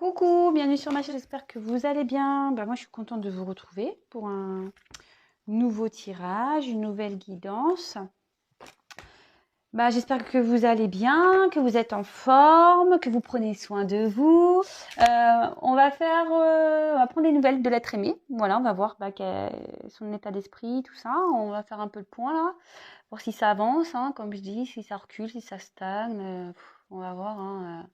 Coucou, bienvenue sur ma chaîne, j'espère que vous allez bien. Moi je suis contente de vous retrouver pour un nouveau tirage, une nouvelle guidance. J'espère que vous allez bien, que vous êtes en forme, que vous prenez soin de vous. On va prendre des nouvelles de l'être aimé. Voilà, on va voir son état d'esprit, tout ça. On va faire un peu le point là, voir si ça avance, hein, comme je dis, si ça recule, si ça stagne. On va voir.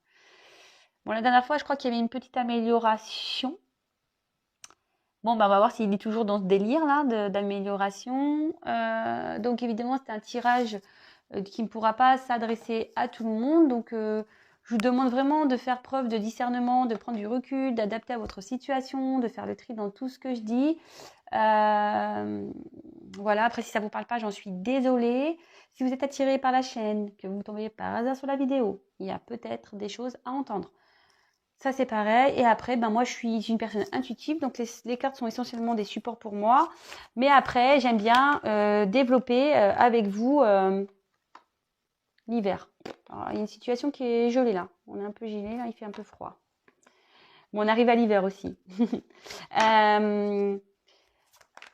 Bon, la dernière fois, je crois qu'il y avait une petite amélioration. On va voir s'il est toujours dans ce délire-là d'amélioration. Donc, évidemment, c'est un tirage qui ne pourra pas s'adresser à tout le monde. Donc, je vous demande vraiment de faire preuve de discernement, de prendre du recul, d'adapter à votre situation, de faire le tri dans tout ce que je dis. Voilà, après, si ça ne vous parle pas, j'en suis désolée. Si vous êtes attiré par la chaîne, que vous tombez par hasard sur la vidéo, il y a peut-être des choses à entendre. Ça, c'est pareil. Et après, moi, je suis une personne intuitive. Donc, les cartes sont essentiellement des supports pour moi. Mais après, j'aime bien développer avec vous l'hiver. Il y a une situation qui est gelée là. On est un peu gelé, là, il fait un peu froid. Bon, on arrive à l'hiver aussi.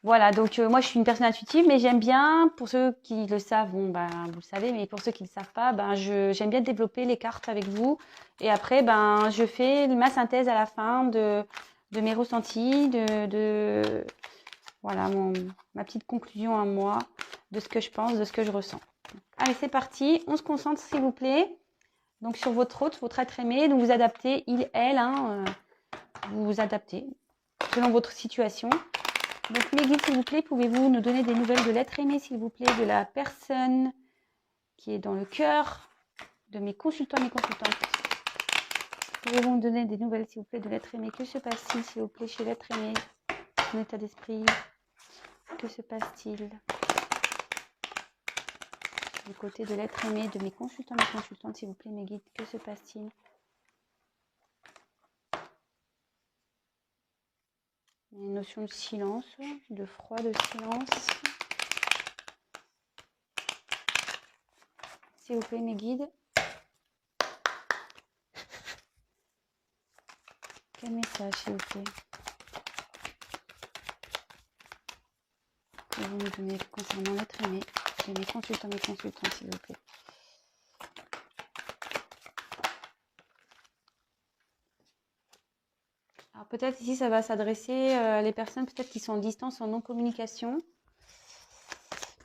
Voilà, donc moi, je suis une personne intuitive. Mais j'aime bien, pour ceux qui le savent, vous le savez. Mais pour ceux qui ne le savent pas, j'aime bien développer les cartes avec vous. Et après, je fais ma synthèse à la fin de mes ressentis, voilà, ma petite conclusion à moi, de ce que je pense, de ce que je ressens. Allez, c'est parti. On se concentre, s'il vous plaît. Donc, sur votre hôte, votre être aimé. Donc, vous adaptez, il, elle, vous vous adaptez selon votre situation. Donc, mes guides, s'il vous plaît, pouvez-vous nous donner des nouvelles de l'être aimé, s'il vous plaît, de la personne qui est dans le cœur de mes consultants, mes consultantes. Pouvez-vous me donner des nouvelles, s'il vous plaît, de l'être aimé? Que se passe-t-il, s'il vous plaît, chez l'être aimé? Son état d'esprit? Que se passe-t-il du côté de l'être aimé, de mes consultants, mes consultantes, s'il vous plaît, mes guides? Que se passe-t-il? Il y a une notion de silence, de froid, de silence. S'il vous plaît, mes guides. Quel message, s'il vous plaît? Pouvez-vous me donner concernant l'être aimé de mes consultants, s'il vous plaît? Alors peut-être ici, ça va s'adresser à les personnes peut-être qui sont en distance, en non-communication.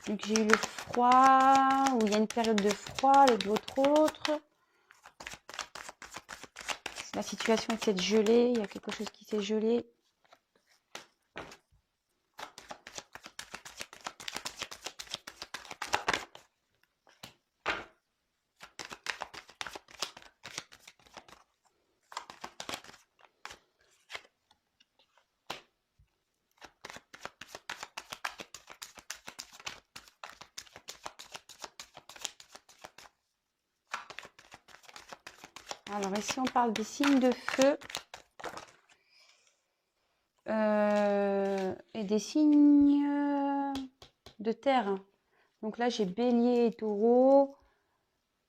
Donc j'ai eu le froid, ou il y a une période de froid avec votre autre. La situation est peut-être gelée, il y a quelque chose qui s'est gelé. Alors ici, on parle des signes de feu et des signes de terre. Donc là, j'ai bélier et taureau.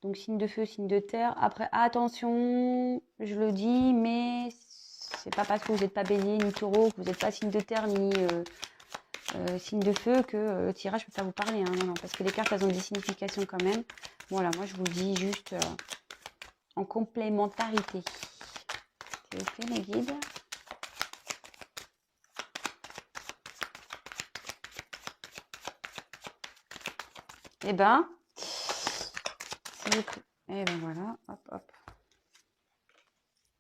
Donc signe de feu, signe de terre. Après, attention, je le dis, mais c'est pas parce que vous n'êtes pas bélier ni taureau, que vous n'êtes pas signe de terre ni signe de feu que le tirage peut pas vous parler. Hein. Non, parce que les cartes, elles ont des significations quand même. Voilà, moi je vous dis juste en complémentarité. S'il vous plaît, mes guides. Eh ben, s'il vous plaît. Et ben voilà, hop, hop.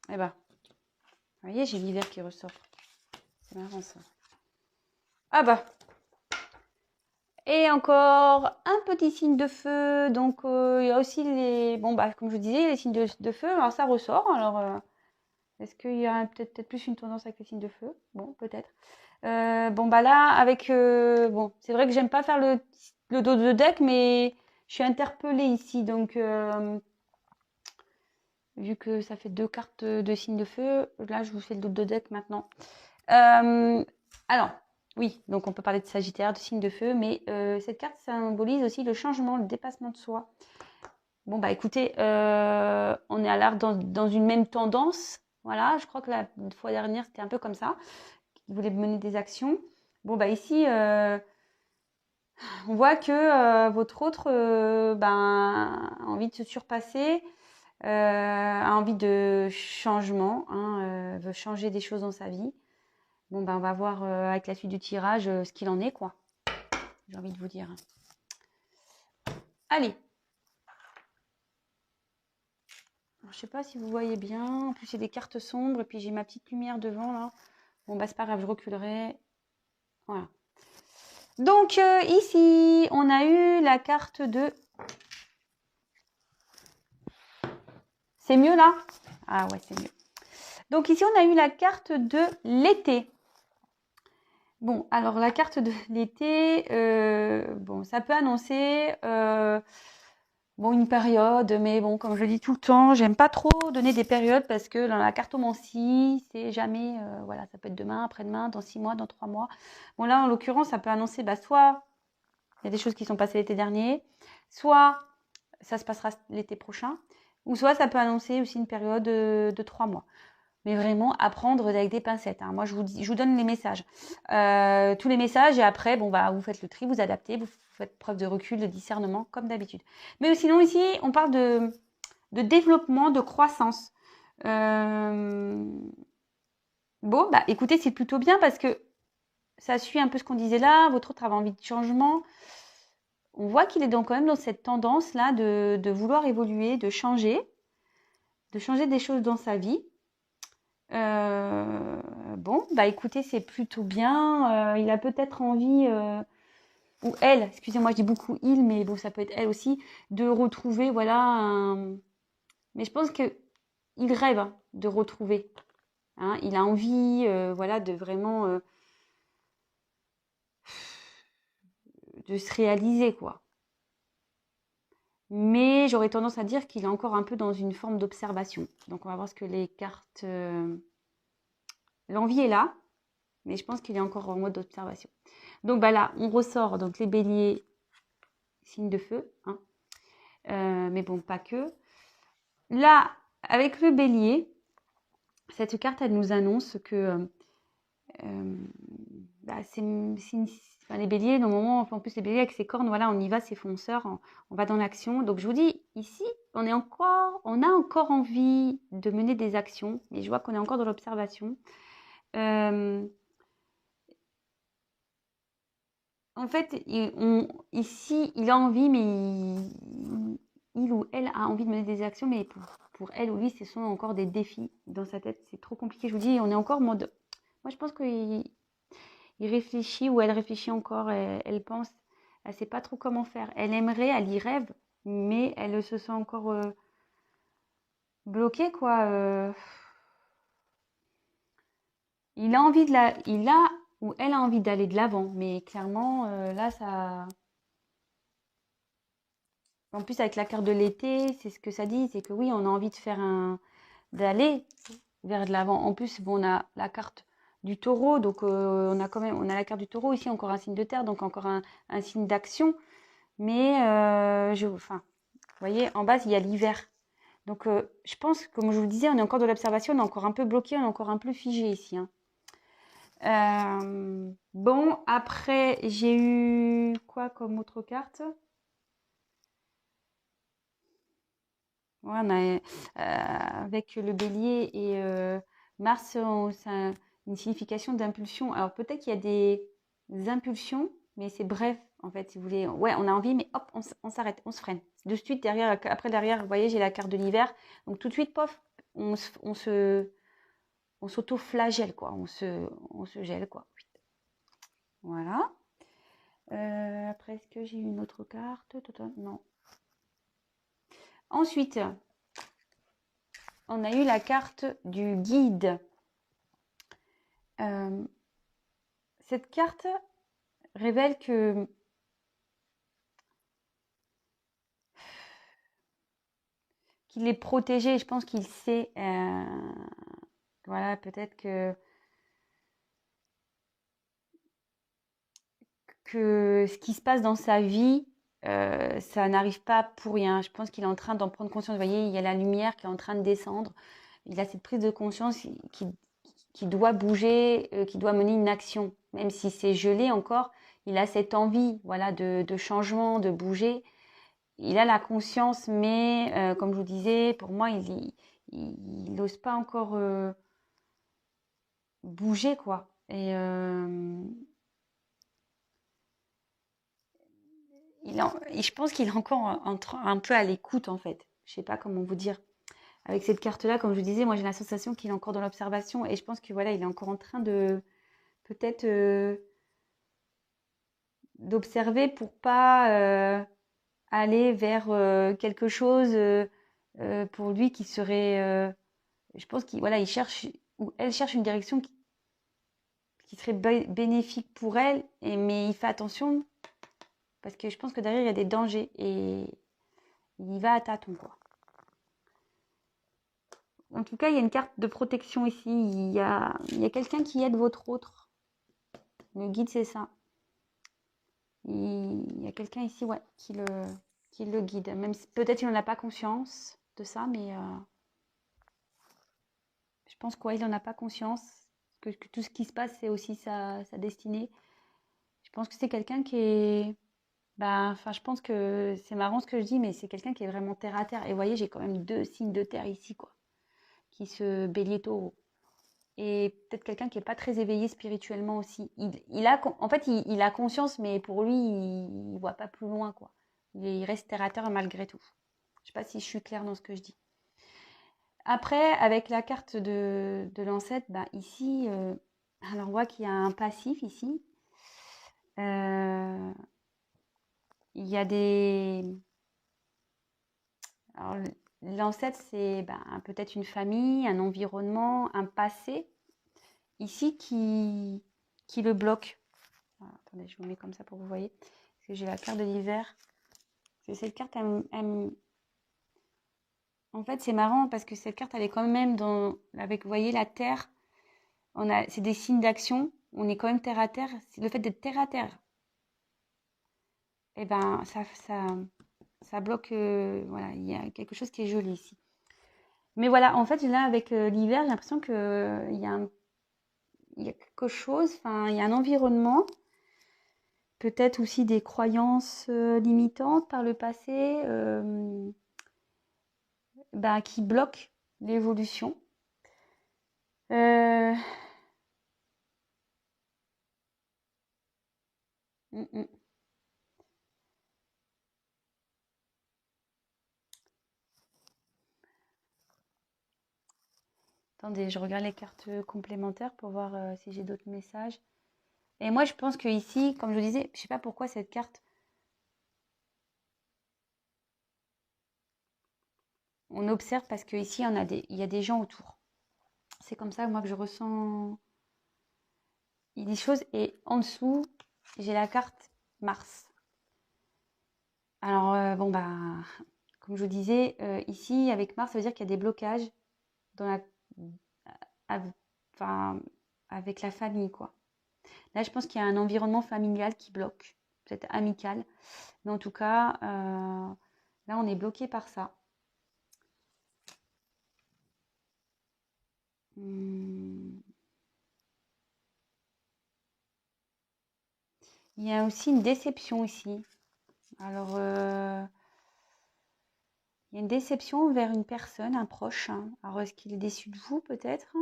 Eh ben, vous voyez, j'ai l'hiver qui ressort. C'est marrant ça. Ah bah. Et encore un petit signe de feu. Donc, il y a aussi les... comme je vous disais, les signes de feu. Alors, ça ressort. Alors, est-ce qu'il y a peut-être plus une tendance avec les signes de feu? Bon, peut-être. Là, avec... c'est vrai que j'aime pas faire le dos de deck, mais je suis interpellée ici. Donc, vu que ça fait 2 cartes de signes de feu, là, je vous fais le dos de deck maintenant. Alors... Oui, donc on peut parler de Sagittaire, de signe de feu, mais cette carte symbolise aussi le changement, le dépassement de soi. Écoutez, on est à l'art dans une même tendance, Voilà, je crois que la fois dernière, c'était un peu comme ça. Il voulait mener des actions. Bon, bah ici, on voit que votre autre a envie de se surpasser, a envie de changement, hein, veut changer des choses dans sa vie. Bon, on va voir avec la suite du tirage ce qu'il en est, quoi. J'ai envie de vous dire. Allez. Alors, je sais pas si vous voyez bien. En plus, il y a des cartes sombres et puis j'ai ma petite lumière devant là. Bon, bah c'est pas grave, je reculerai. Voilà. Donc ici, on a eu la carte de... C'est mieux là? Ah ouais, c'est mieux. Donc ici, on a eu la carte de l'été. Bon, alors la carte de l'été, bon, ça peut annoncer une période, mais bon, comme je le dis tout le temps, j'aime pas trop donner des périodes parce que dans la cartomancie, c'est jamais, voilà, ça peut être demain, après-demain, dans 6 mois, dans 3 mois. Bon là, en l'occurrence, ça peut annoncer, soit il y a des choses qui sont passées l'été dernier, soit ça se passera l'été prochain, ou soit ça peut annoncer aussi une période de 3 mois. Mais vraiment, apprendre avec des pincettes. Hein. Moi, je vous donne les messages. Tous les messages, et après, vous faites le tri, vous adaptez, vous faites preuve de recul, de discernement, comme d'habitude. Mais sinon, ici, on parle de développement, de croissance. Bon, écoutez, c'est plutôt bien parce que ça suit un peu ce qu'on disait là. Votre autre avait envie de changement. On voit qu'il est donc quand même dans cette tendance-là de vouloir évoluer, de changer des choses dans sa vie. Écoutez, c'est plutôt bien. Il a peut-être envie, ou elle, excusez-moi, je dis beaucoup il, mais bon, ça peut être elle aussi, de retrouver, voilà, mais je pense que il rêve de retrouver. Hein, il a envie, voilà, de vraiment de se réaliser, quoi. Mais j'aurais tendance à dire qu'il est encore un peu dans une forme d'observation. Donc, on va voir ce que les cartes... L'envie est là, mais je pense qu'il est encore en mode d'observation. Donc là, on ressort donc les béliers, signe de feu, hein. Mais bon, pas que. Là, avec le bélier, cette carte, elle nous annonce que les béliers, normalement, en plus les béliers avec ses cornes, voilà, on y va, c'est fonceur, on va dans l'action. Donc je vous dis, ici, on a encore envie de mener des actions, mais je vois qu'on est encore dans l'observation. En fait, ici, il a envie, mais il ou elle a envie de mener des actions, mais pour elle ou lui, ce sont encore des défis dans sa tête. C'est trop compliqué. Je vous dis, on est encore en mode... Moi, je pense qu'il réfléchit ou elle réfléchit encore. Elle pense, elle ne sait pas trop comment faire. Elle aimerait, elle y rêve, mais elle se sent encore bloquée, quoi. Il a ou elle a envie d'aller de l'avant, mais clairement, là, ça... En plus, avec la carte de l'été, c'est ce que ça dit, c'est que oui, on a envie d'aller vers de l'avant. En plus, bon, on a la carte du taureau, donc on a la carte du taureau ici, encore un signe de terre, donc encore un signe d'action. Mais, vous voyez, en base, il y a l'hiver. Donc, je pense, comme je vous le disais, on est encore dans l'observation, on est encore un peu bloqué, on est encore un peu figé ici. Hein. Bon, après, j'ai eu quoi comme autre carte ? Ouais, avec le bélier et Mars, c'est une signification d'impulsion. Alors peut-être qu'il y a des impulsions, mais c'est bref, en fait, si vous voulez. Ouais, on a envie, mais hop, on s'arrête, on se freine. De suite, derrière, vous voyez, j'ai la carte de l'hiver. Donc tout de suite, pof, on s'auto-flagelle, quoi. On se gèle, quoi. Voilà. Après, est-ce que j'ai une autre carte? Non. Ensuite, on a eu la carte du guide. Cette carte révèle que qu'il est protégé. Je pense qu'il sait. Voilà, peut-être que ce qui se passe dans sa vie, ça n'arrive pas pour rien. Je pense qu'il est en train d'en prendre conscience. Vous voyez, il y a la lumière qui est en train de descendre. il a cette prise de conscience qui doit bouger, qui doit mener une action. Même si c'est gelé encore, il a cette envie, voilà, de changement, de bouger. Il a la conscience, mais comme je vous disais, pour moi, il n'ose pas encore bouger, quoi. Et je pense qu'il est encore un peu à l'écoute, en fait. Je sais pas comment vous dire. Avec cette carte-là, comme je vous disais, moi j'ai la sensation qu'il est encore dans l'observation et je pense que voilà, il est encore en train de peut-être d'observer pour pas aller vers quelque chose pour lui qui serait. Je pense qu'il voilà, il cherche ou elle cherche une direction qui serait bénéfique pour elle, mais il fait attention parce que je pense que derrière il y a des dangers et il y va à tâtons, quoi. En tout cas, il y a une carte de protection ici. Il y a quelqu'un qui aide votre autre. Le guide, c'est ça. Il y a quelqu'un ici, ouais, qui le guide. Même si peut-être il n'en a pas conscience de ça, mais je pense qu'il n'en a pas conscience. Que tout ce qui se passe, c'est aussi sa destinée. Je pense que c'est quelqu'un qui est. Bah, enfin, je pense que c'est marrant ce que je dis, mais c'est quelqu'un qui est vraiment terre à terre. Et vous voyez, j'ai quand même 2 signes de terre ici, quoi, qui se bélier taureau. Et peut-être quelqu'un qui n'est pas très éveillé spirituellement aussi. En fait, il a conscience, mais pour lui, il ne voit pas plus loin, quoi. Il reste terre à terre malgré tout. Je ne sais pas si je suis claire dans ce que je dis. Après, avec la carte de l'ancêtre, bah, ici, alors on voit qu'il y a un passif ici. Il y a des... Alors, l'ancêtre, c'est bah, peut-être une famille, un environnement, un passé, ici, qui le bloque. Alors, attendez, je vous mets comme ça pour que vous voyez. Parce que j'ai la carte de l'hiver. Parce que cette carte, en fait, c'est marrant parce que cette carte, elle est quand même avec, vous voyez, la terre. C'est des signes d'action. On est quand même terre à terre. C'est le fait d'être terre à terre. Eh ben, ça bloque. Voilà, il y a quelque chose qui est joli ici. Mais voilà, en fait, là, avec l'hiver, j'ai l'impression il y a quelque chose. Enfin, il y a un environnement. Peut-être aussi des croyances limitantes par le passé bah, qui bloquent l'évolution. Euh, mm, mm. Attendez, je regarde les cartes complémentaires pour voir si j'ai d'autres messages. Et moi, je pense que ici, comme je vous disais, je sais pas pourquoi cette carte, on observe parce que ici, il y a des gens autour. C'est comme ça, moi, que je ressens des choses. Et en dessous, j'ai la carte Mars. Alors, bon, bah, comme je vous disais, ici, avec Mars, ça veut dire qu'il y a des blocages dans enfin, avec la famille, quoi. Là, je pense qu'il y a un environnement familial qui bloque, peut-être amical. Mais en tout cas, là, on est bloqué par ça. Hum. Il y a aussi une déception ici. Alors, il y a une déception vers une personne, un proche, hein. Alors, est-ce qu'il est déçu de vous, peut-être?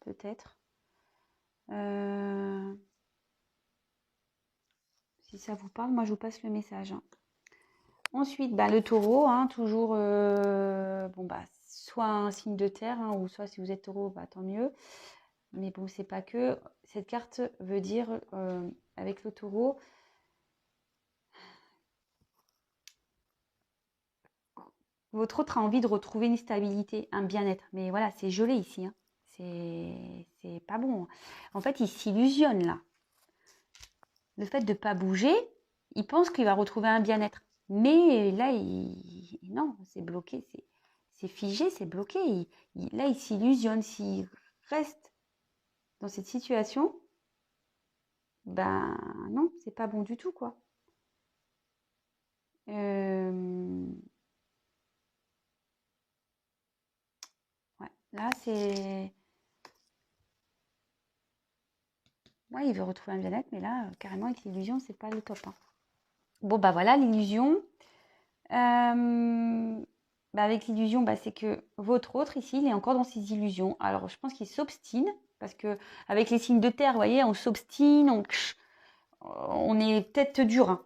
Peut-être. Euh, si ça vous parle, moi, je vous passe le message, hein. Ensuite, bah, le taureau, hein, toujours, bon, bah, soit un signe de terre, hein, ou soit si vous êtes taureau, bah, tant mieux. Mais bon, c'est pas que. Cette carte veut dire, avec le taureau, votre autre a envie de retrouver une stabilité, un bien-être. Mais voilà, c'est gelé ici, hein. C'est pas bon. En fait, il s'illusionne là. Le fait de ne pas bouger, il pense qu'il va retrouver un bien-être. Mais là, non, c'est bloqué, c'est figé, c'est bloqué. Là, il s'illusionne. S'il reste dans cette situation, ben non, c'est pas bon du tout, quoi. Ouais. Là, c'est... Ouais, il veut retrouver un bien-être, mais là, carrément, avec l'illusion, c'est pas le top, hein. Bon, bah voilà, l'illusion. Avec l'illusion, c'est que votre autre, ici, il est encore dans ses illusions. Alors, je pense qu'il s'obstine, parce que avec les signes de terre, vous voyez, on s'obstine, on est tête dure, hein.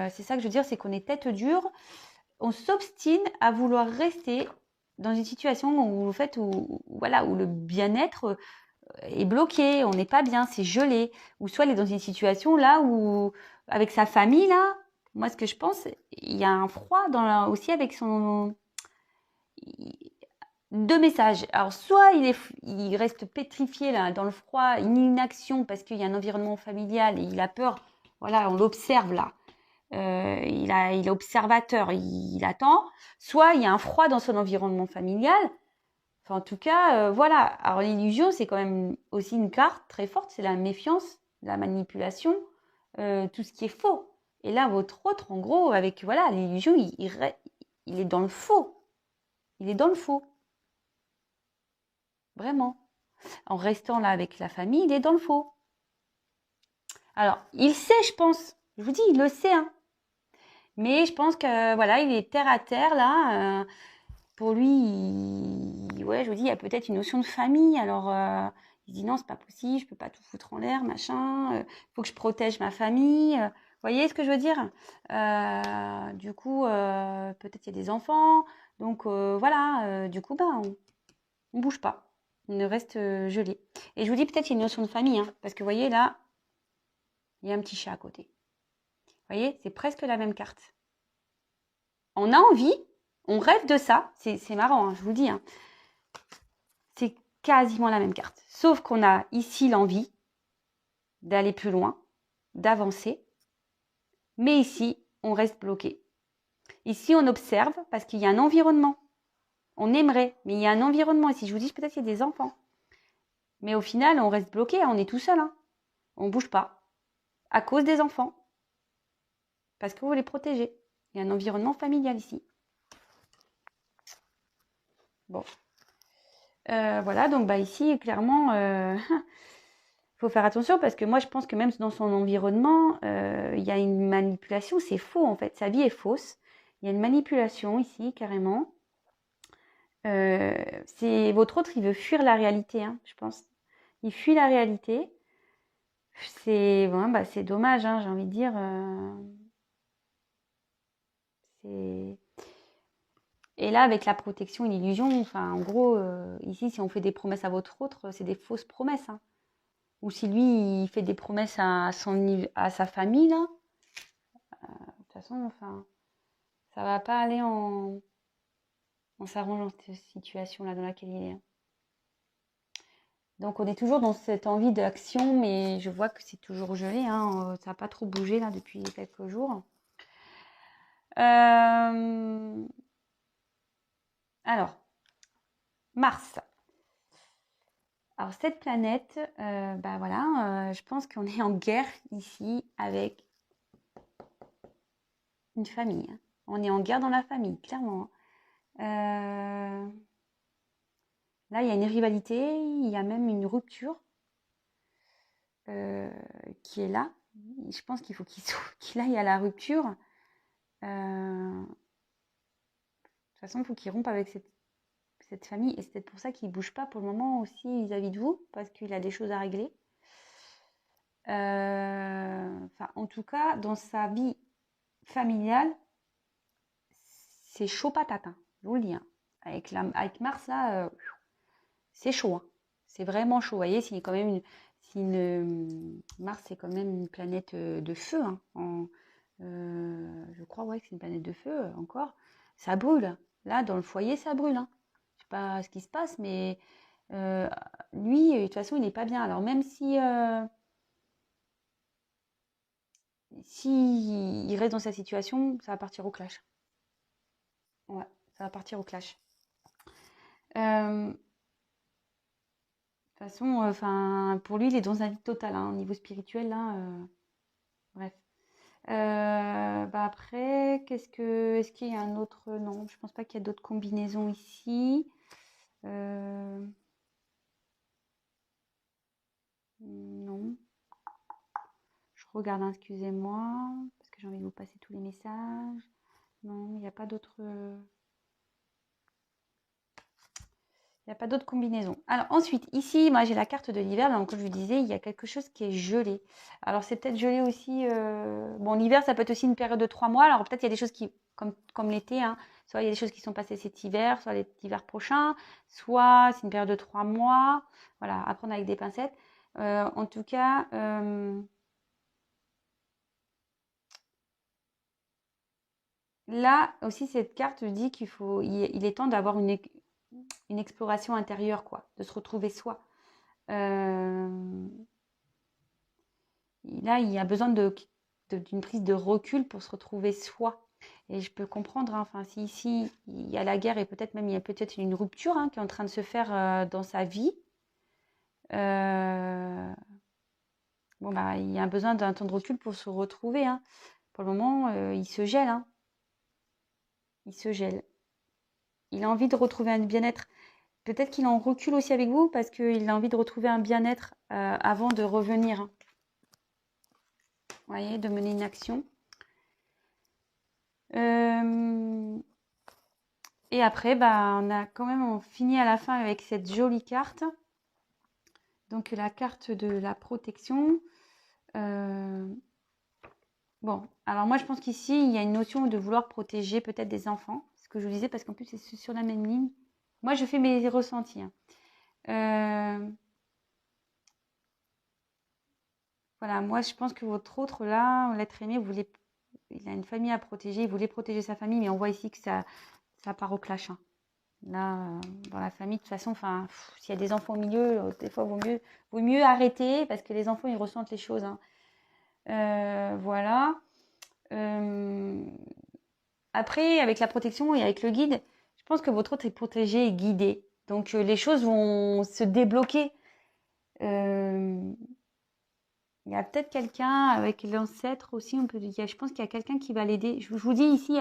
C'est ça que je veux dire, c'est qu'on est tête dure. On s'obstine à vouloir rester dans une situation où, en fait, voilà, où le bien-être est bloqué, on n'est pas bien, c'est gelé. Ou soit il est dans une situation là où, avec sa famille, là, moi, ce que je pense, il y a un froid aussi avec son... Deux messages. Alors, soit il reste pétrifié là, dans le froid, une inaction parce qu'il y a un environnement familial et il a peur. Voilà, on l'observe là. Il est observateur, il attend. Soit il y a un froid dans son environnement familial. Enfin, en tout cas, voilà. Alors, l'illusion, c'est quand même aussi une carte très forte. C'est la méfiance, la manipulation, tout ce qui est faux. Et là, votre autre, en gros, avec voilà, l'illusion, il est dans le faux. Il est dans le faux. Vraiment. En restant là avec la famille, il est dans le faux. Alors, il sait, je pense. Je vous dis, il le sait, hein. Mais je pense que voilà, il est terre à terre là. Pour lui, ouais, je vous dis, il y a peut-être une notion de famille. Alors, il se dit non, c'est pas possible, je peux pas tout foutre en l'air, machin. Faut que je protège ma famille. Vous voyez ce que je veux dire? Du coup, peut-être il y a des enfants. Donc voilà, du coup, on bouge pas. On reste gelé. Et je vous dis peut-être qu'il y a une notion de famille, hein, parce que vous voyez là, il y a un petit chat à côté. Vous voyez, c'est presque la même carte. On a envie, on rêve de ça. C'est marrant, hein, je vous le dis, hein. C'est quasiment la même carte. Sauf qu'on a ici l'envie d'aller plus loin, d'avancer. Mais ici, on reste bloqué. Ici, on observe parce qu'il y a un environnement. On aimerait, mais il y a un environnement ici. Je vous dis, peut-être qu'il y a des enfants. Mais au final, on reste bloqué, on est tout seul, hein. On ne bouge pas. À cause des enfants. Parce que vous les protégez. Il y a un environnement familial ici. Bon. Voilà, donc ici, clairement, faut faire attention parce que moi, je pense que même dans son environnement, il y a une manipulation. C'est faux, en fait. Sa vie est fausse. Il y a une manipulation ici, carrément. C'est votre autre, il veut fuir la réalité, hein, je pense. Il fuit la réalité. C'est c'est dommage, hein, j'ai envie de dire. Et là, avec la protection et l'illusion, enfin, en gros, ici, si on fait des promesses à votre autre, c'est des fausses promesses, hein. Ou si lui, il fait des promesses à sa famille, là, de toute façon, enfin, ça va pas aller en s'arrangeant dans cette situation-là dans laquelle il est, hein. Donc, on est toujours dans cette envie d'action, mais je vois que c'est toujours gelé, hein. Ça n'a pas trop bougé, là, depuis quelques jours. Alors, Mars. Alors, cette planète, voilà, je pense qu'on est en guerre ici avec une famille, hein. On est en guerre dans la famille, clairement. Là, il y a une rivalité, il y a même une rupture qui est là. Je pense qu'il faut qu'il aille à la rupture. De toute façon, il faut qu'il rompe avec cette famille. Et c'est peut-être pour ça qu'il ne bouge pas pour le moment aussi vis-à-vis de vous, parce qu'il a des choses à régler. En tout cas, dans sa vie familiale, c'est chaud patate, hein, je vous le dis, hein. Avec Mars, là, c'est chaud, hein. C'est vraiment chaud. Vous voyez, Mars, c'est quand même une planète de feu, hein. Je crois ouais, que c'est une planète de feu encore. Ça brûle. Là, dans le foyer, ça brûle, hein. Je sais pas ce qui se passe, mais lui, de toute façon, il n'est pas bien. Alors même si il reste dans sa situation, ça va partir au clash. Ouais, ça va partir au clash. De toute façon, pour lui, il est dans un vide total, hein, au niveau spirituel, là. Bref. Après, est-ce qu'il y a un autre? Non, je pense pas qu'il y a d'autres combinaisons ici. Non. Je regarde, hein, excusez-moi, parce que j'ai envie de vous passer tous les messages. Non, il n'y a pas d'autres... Il n'y a pas d'autres combinaisons. Alors ensuite, ici, moi j'ai la carte de l'hiver. Donc comme je vous disais, il y a quelque chose qui est gelé. Alors c'est peut-être gelé aussi... Bon, l'hiver, ça peut être aussi une période de 3 mois. Alors peut-être il y a des choses qui, comme l'été, hein, soit il y a des choses qui sont passées cet hiver, soit l'hiver prochain, soit c'est une période de 3 mois. Voilà, à prendre avec des pincettes. En tout cas... là aussi, cette carte dit il est temps d'avoir une exploration intérieure, quoi, de se retrouver soi. Là, il y a besoin d'une prise de recul pour se retrouver soi. Et je peux comprendre, hein, enfin, si ici, il y a la guerre et peut-être même il y a peut-être une rupture, hein, qui est en train de se faire dans sa vie. Bon, bah, il y a besoin d'un temps de recul pour se retrouver, hein. Pour le moment, il se gèle, hein. Il se gèle. Il a envie de retrouver un bien-être. Peut-être qu'il en recule aussi avec vous parce qu'il a envie de retrouver un bien-être avant de revenir, hein. Vous voyez, de mener une action. Et après, bah, on finit à la fin avec cette jolie carte. Donc la carte de la protection. Bon, alors moi je pense qu'ici, il y a une notion de vouloir protéger peut-être des enfants. C'est ce que je vous disais parce qu'en plus c'est sur la même ligne. Moi je fais mes ressentis, hein. Voilà, moi je pense que votre autre là, l'être aimé, il a une famille à protéger, il voulait protéger sa famille, mais on voit ici que ça part au clash, hein. Là, dans la famille, de toute façon, enfin, s'il y a des enfants au milieu, des fois, vaut mieux arrêter parce que les enfants, ils ressentent les choses, hein. Voilà. Après, avec la protection et avec le guide, je pense que votre autre est protégé et guidé. Donc, les choses vont se débloquer. Il y a peut-être quelqu'un avec l'ancêtre aussi, on peut dire. Je pense qu'il y a quelqu'un qui va l'aider. Je vous dis ici,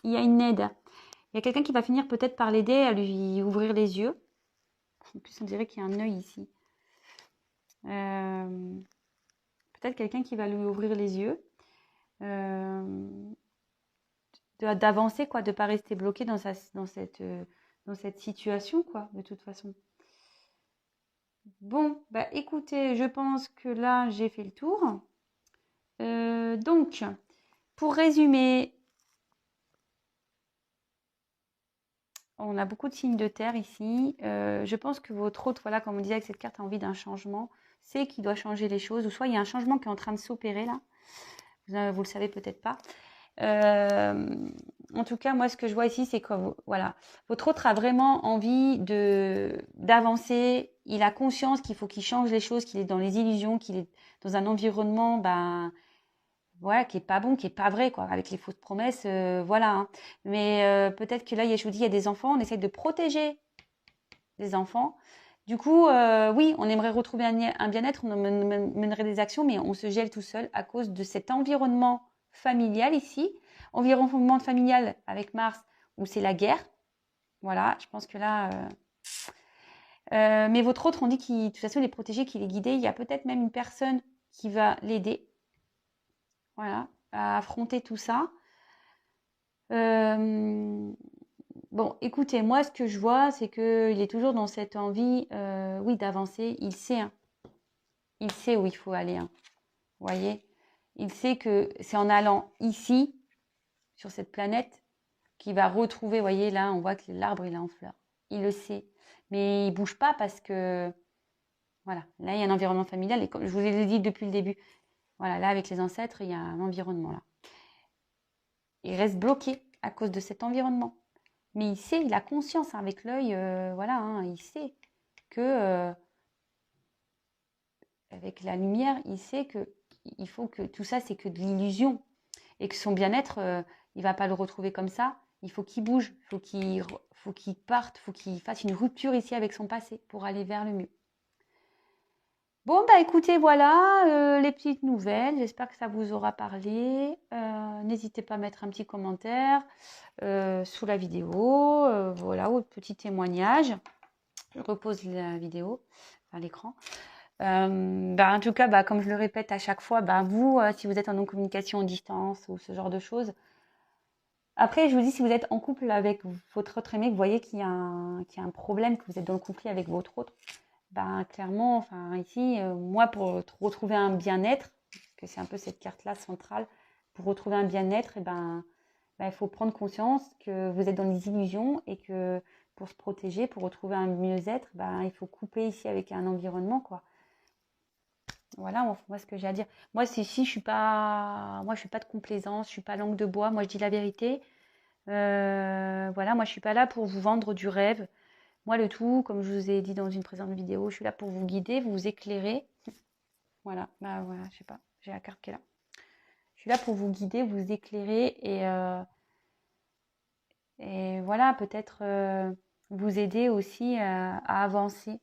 il y a une aide. Il y a quelqu'un qui va finir peut-être par l'aider à lui ouvrir les yeux. En plus, on dirait qu'il y a un œil ici. Peut-être quelqu'un qui va lui ouvrir les yeux. D'avancer, quoi, de ne pas rester bloqué dans cette situation, quoi, de toute façon. Bon, bah écoutez, je pense que là, j'ai fait le tour. Donc, pour résumer, on a beaucoup de signes de terre ici. Je pense que votre hôte, voilà, comme on disait avec cette carte, a envie d'un changement. C'est qu'il doit changer les choses. Ou soit il y a un changement qui est en train de s'opérer là. Vous le savez peut-être pas. En tout cas, moi, ce que je vois ici, c'est que voilà, votre autre a vraiment envie d'avancer. Il a conscience qu'il faut qu'il change les choses, qu'il est dans les illusions, qu'il est dans un environnement, ben, voilà, qui est pas bon, qui est pas vrai, quoi, avec les fausses promesses, voilà, hein. Mais peut-être que là, je vous dis, il y a des enfants, on essaie de protéger les enfants. Du coup, oui, on aimerait retrouver un bien-être, on mènerait des actions, mais on se gèle tout seul à cause de cet environnement familial ici. Environnement familial avec Mars, où c'est la guerre. Voilà, je pense que là... mais votre autre, on dit qu'il, de toute façon, il est protégé, qu'il est guidé. Il y a peut-être même une personne qui va l'aider, voilà, à affronter tout ça. Bon, écoutez, moi, ce que je vois, c'est qu'il est toujours dans cette envie, oui, d'avancer. Il sait, hein. Il sait où il faut aller, hein. Vous voyez? Il sait que c'est en allant ici, sur cette planète, qu'il va retrouver, vous voyez, là, on voit que l'arbre, il est en fleurs. Il le sait. Mais il bouge pas parce que, voilà, là, il y a un environnement familial. Et comme je vous l'ai dit depuis le début, voilà, là, avec les ancêtres, il y a un environnement, là. Il reste bloqué à cause de cet environnement. Mais il sait, il a conscience, hein, avec l'œil, voilà, hein, il sait que, avec la lumière, il sait que il faut que tout ça, c'est que de l'illusion. Et que son bien-être, il va pas le retrouver comme ça. Il faut qu'il bouge, il faut qu'il parte, il faut qu'il fasse une rupture ici avec son passé pour aller vers le mieux. Bon, bah écoutez, voilà les petites nouvelles. J'espère que ça vous aura parlé. N'hésitez pas à mettre un petit commentaire sous la vidéo, voilà, ou petit témoignage. Je repose la vidéo, enfin l'écran. En tout cas, comme je le répète à chaque fois, vous, si vous êtes en non-communication à distance ou ce genre de choses, après, je vous dis, si vous êtes en couple avec votre autre aimé, que vous voyez qu'il y a un problème, que vous êtes dans le conflit avec votre autre, clairement, enfin ici, moi, pour retrouver un bien-être, parce que c'est un peu cette carte-là centrale, pour retrouver un bien-être, il faut prendre conscience que vous êtes dans les illusions et que pour se protéger, pour retrouver un mieux-être, il faut couper ici avec un environnement, quoi. Voilà, moi, ce que j'ai à dire. Moi, c'est ici, moi, je suis pas de complaisance, je suis pas langue de bois. Moi, je dis la vérité. Voilà, moi, je suis pas là pour vous vendre du rêve. Moi, le tout, comme je vous ai dit dans une précédente vidéo, je suis là pour vous guider, vous éclairer. Voilà, voilà, je sais pas, j'ai la carte qui est là. Je suis là pour vous guider, vous éclairer et voilà, peut-être vous aider aussi à avancer.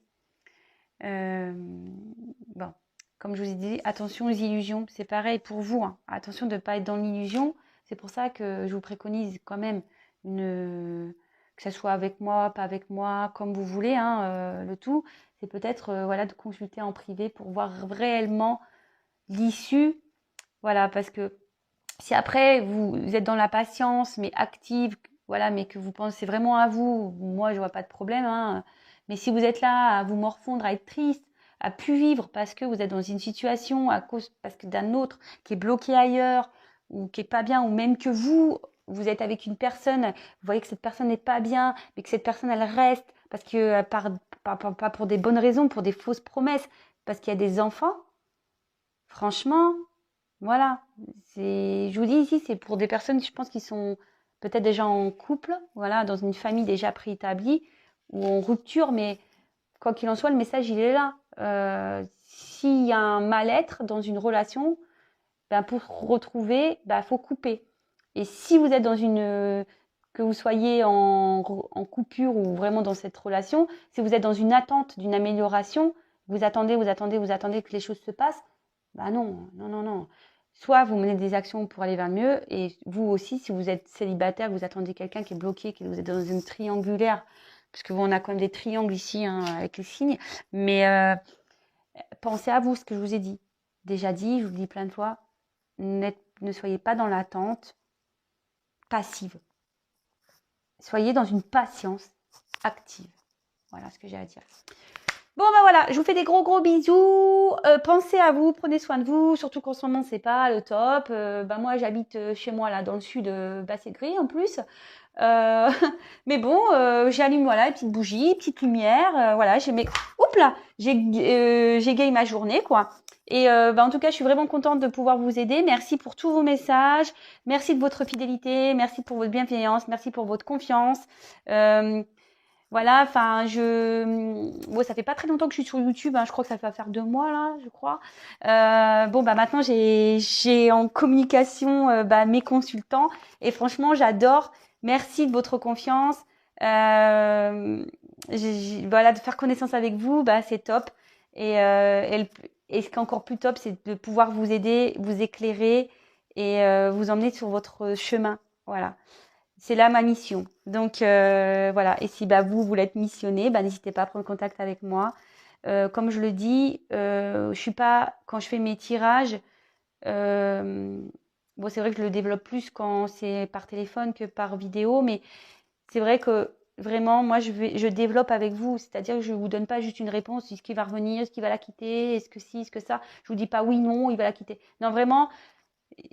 Bon, comme je vous ai dit, attention aux illusions. C'est pareil pour vous, hein. Attention de ne pas être dans l'illusion. C'est pour ça que je vous préconise quand même que ce soit avec moi, pas avec moi, comme vous voulez, hein, le tout. C'est peut-être voilà, de consulter en privé pour voir réellement l'issue. Voilà, parce que si après vous êtes dans la patience, mais active, voilà, mais que vous pensez vraiment à vous, moi je vois pas de problème, hein. Mais si vous êtes là à vous morfondre, à être triste, à plus vivre parce que vous êtes dans une situation parce que d'un autre qui est bloqué ailleurs ou qui est pas bien, ou même que vous êtes avec une personne, vous voyez que cette personne n'est pas bien, mais que cette personne elle reste parce que pas pour des bonnes raisons, pour des fausses promesses, parce qu'il y a des enfants. Franchement, voilà, je vous dis ici, c'est pour des personnes, je pense, qui sont peut-être déjà en couple, voilà, dans une famille déjà préétablie ou en rupture, mais quoi qu'il en soit, le message, il est là. S'il y a un mal-être dans une relation, pour retrouver, faut couper. Et si vous êtes que vous soyez en coupure ou vraiment dans cette relation, si vous êtes dans une attente d'une amélioration, vous attendez que les choses se passent, non, non, non, non. Soit vous menez des actions pour aller vers le mieux, et vous aussi, si vous êtes célibataire, vous attendez quelqu'un qui est bloqué, que vous êtes dans une triangulaire, parce que on a quand même des triangles ici, hein, avec les signes, mais pensez à vous, ce que je vous ai dit. Déjà dit, je vous le dis plein de fois, ne soyez pas dans l'attente passive. Soyez dans une patience active. Voilà ce que j'ai à dire. Bon, voilà, je vous fais des gros gros bisous. Pensez à vous, prenez soin de vous, surtout qu'en ce moment, c'est pas le top. Moi, j'habite chez moi, là, dans le sud, c'est gris en plus. Mais bon, j'allume, voilà, une petite bougie, petite lumière. Voilà, oups là, j'égaye ma journée, quoi. Et en tout cas, je suis vraiment contente de pouvoir vous aider. Merci pour tous vos messages. Merci de votre fidélité. Merci pour votre bienveillance. Merci pour votre confiance. Voilà, enfin, ça fait pas très longtemps que je suis sur YouTube, hein, je crois que ça va faire 2 mois là, je crois. Maintenant j'ai en communication mes consultants et franchement j'adore. Merci de votre confiance. Voilà, de faire connaissance avec vous, c'est top. Et ce qui est encore plus top, c'est de pouvoir vous aider, vous éclairer et vous emmener sur votre chemin. Voilà. C'est là ma mission. Donc voilà. Et si vous voulez être missionné, n'hésitez pas à prendre contact avec moi. Comme je le dis, je suis pas quand je fais mes tirages. C'est vrai que je le développe plus quand c'est par téléphone que par vidéo, mais c'est vrai que vraiment moi je développe avec vous, c'est-à-dire que je vous donne pas juste une réponse, est-ce qu'il va revenir, est-ce qu'il va la quitter, est-ce que si, est-ce que ça. Je vous dis pas oui, non, il va la quitter. Non, vraiment,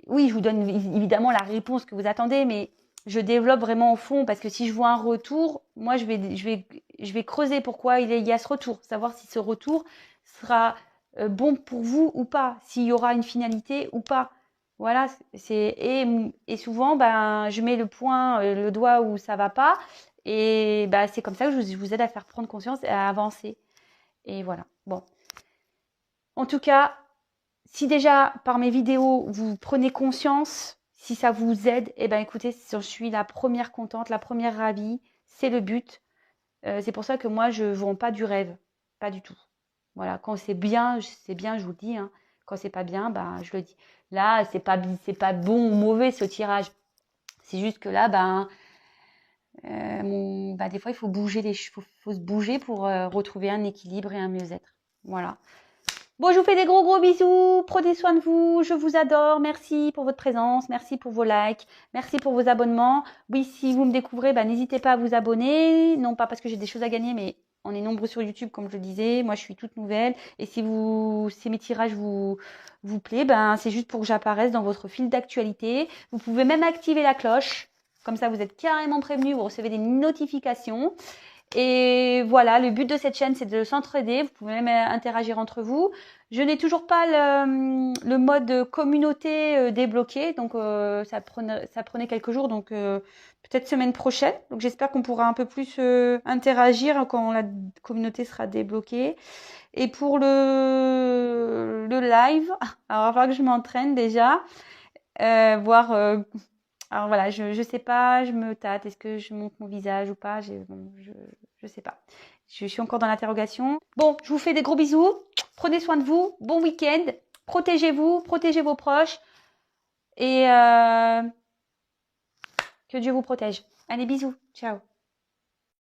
oui, je vous donne évidemment la réponse que vous attendez, mais je développe vraiment au fond parce que si je vois un retour, moi je vais creuser pourquoi il y a ce retour, savoir si ce retour sera bon pour vous ou pas, s'il y aura une finalité ou pas. Voilà, et souvent je mets le doigt où ça va pas et c'est comme ça que je vous aide à faire prendre conscience et à avancer. Et voilà. Bon. En tout cas, si déjà par mes vidéos vous prenez conscience, si ça vous aide, écoutez, je suis la première contente, la première ravie, c'est le but. C'est pour ça que moi je ne vends pas du rêve, pas du tout. Voilà, quand c'est bien, je vous le dis, hein. Quand c'est pas bien, je le dis. Là, c'est pas bon ou mauvais ce tirage. C'est juste que là, des fois, il faut bouger faut se bouger pour retrouver un équilibre et un mieux-être. Voilà. Bon, je vous fais des gros bisous. Prenez soin de vous. Je vous adore. Merci pour votre présence. Merci pour vos likes. Merci pour vos abonnements. Oui, si vous me découvrez, n'hésitez pas à vous abonner. Non pas parce que j'ai des choses à gagner, mais on est nombreux sur YouTube, comme je le disais. Moi, je suis toute nouvelle. Et si mes tirages vous plaît, c'est juste pour que j'apparaisse dans votre fil d'actualité. Vous pouvez même activer la cloche. Comme ça, vous êtes carrément prévenus. Vous recevez des notifications. Et voilà, le but de cette chaîne, c'est de s'entraider. Vous pouvez même interagir entre vous. Je n'ai toujours pas le mode communauté débloqué, donc ça prenait quelques jours, donc peut-être semaine prochaine. Donc j'espère qu'on pourra un peu plus interagir quand la communauté sera débloquée. Et pour le live, alors il va falloir que je m'entraîne déjà, voir. Alors voilà, je sais pas, je me tâte. Est-ce que je monte mon visage ou pas? Je sais pas. Je suis encore dans l'interrogation. Bon, je vous fais des gros bisous. Prenez soin de vous. Bon week-end. Protégez-vous, protégez vos proches. Et que Dieu vous protège. Allez, bisous. Ciao.